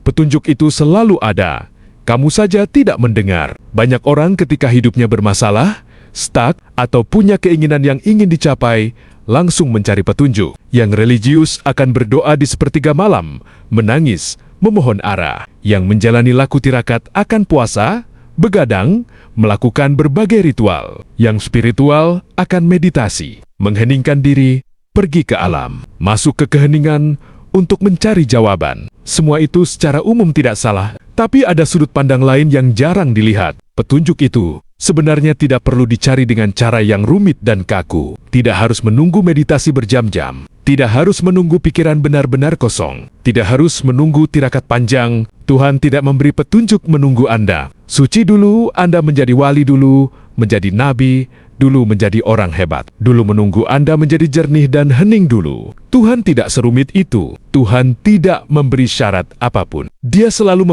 Petunjuk itu selalu ada. Kamu saja tidak mendengar. Banyak orang ketika hidupnya bermasalah, stuck, atau punya keinginan yang ingin dicapai, langsung mencari petunjuk. Yang religius akan berdoa di sepertiga malam, menangis, memohon arah. Yang menjalani laku tirakat akan puasa, begadang, melakukan berbagai ritual. Yang spiritual akan meditasi, mengheningkan diri, pergi ke alam, masuk ke keheningan untuk mencari jawaban. Semua itu secara umum tidak salah, tapi ada sudut pandang lain yang jarang dilihat. Petunjuk itu sebenarnya tidak perlu dicari dengan cara yang rumit dan kaku. Tidak harus menunggu meditasi berjam-jam. Tidak harus menunggu pikiran benar-benar kosong. Tidak harus menunggu tirakat panjang. Tuhan tidak memberi petunjuk menunggu Anda. Suci dulu, Anda menjadi wali dulu, menjadi nabi, dulu menjadi orang hebat. Dulu menunggu Anda menjadi jernih dan hening dulu. Tuhan tidak serumit itu. Tuhan tidak memberi syarat apapun. Dia selalu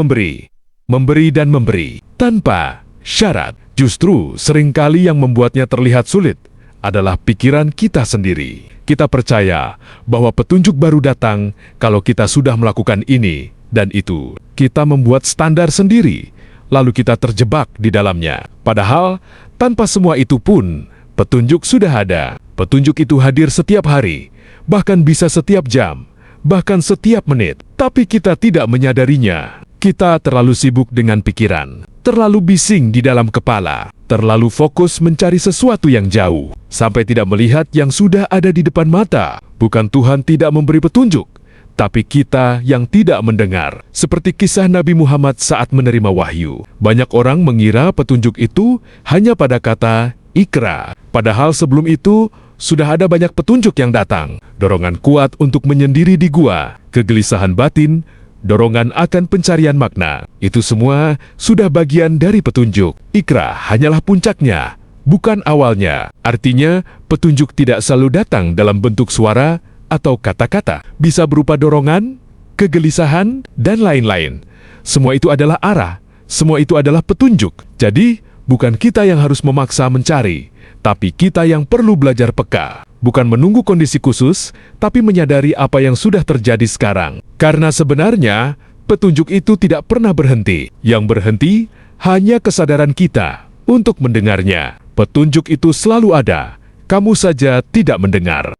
memberi dan memberi, tanpa syarat. Justru seringkali yang membuatnya terlihat sulit adalah pikiran kita sendiri. Kita percaya bahwa petunjuk baru datang kalau kita sudah melakukan ini dan itu. Kita membuat standar sendiri, lalu kita terjebak di dalamnya. Padahal, tanpa semua itu pun, petunjuk sudah ada. Petunjuk itu hadir setiap hari, bahkan bisa setiap jam, bahkan setiap menit. Tapi kita tidak menyadarinya. Kita terlalu sibuk dengan pikiran, terlalu bising di dalam kepala, terlalu fokus mencari sesuatu yang jauh, sampai tidak melihat yang sudah ada di depan mata. Bukan Tuhan tidak memberi petunjuk, tapi kita yang tidak mendengar. Seperti kisah Nabi Muhammad saat menerima wahyu. Banyak orang mengira petunjuk itu hanya pada kata Iqra. Padahal sebelum itu sudah ada banyak petunjuk yang datang. Dorongan kuat untuk menyendiri di gua, kegelisahan batin, dorongan akan pencarian makna. Itu semua sudah bagian dari petunjuk. Iqra hanyalah puncaknya, bukan awalnya. Artinya, petunjuk tidak selalu datang dalam bentuk suara atau kata-kata. Bisa berupa dorongan, kegelisahan, dan lain-lain. Semua itu adalah arah. Semua itu adalah petunjuk. Jadi, bukan kita yang harus memaksa mencari, tapi kita yang perlu belajar peka. Bukan menunggu kondisi khusus, tapi menyadari apa yang sudah terjadi sekarang. Karena sebenarnya, petunjuk itu tidak pernah berhenti. Yang berhenti hanya kesadaran kita untuk mendengarnya. Petunjuk itu selalu ada, kamu saja tidak mendengar.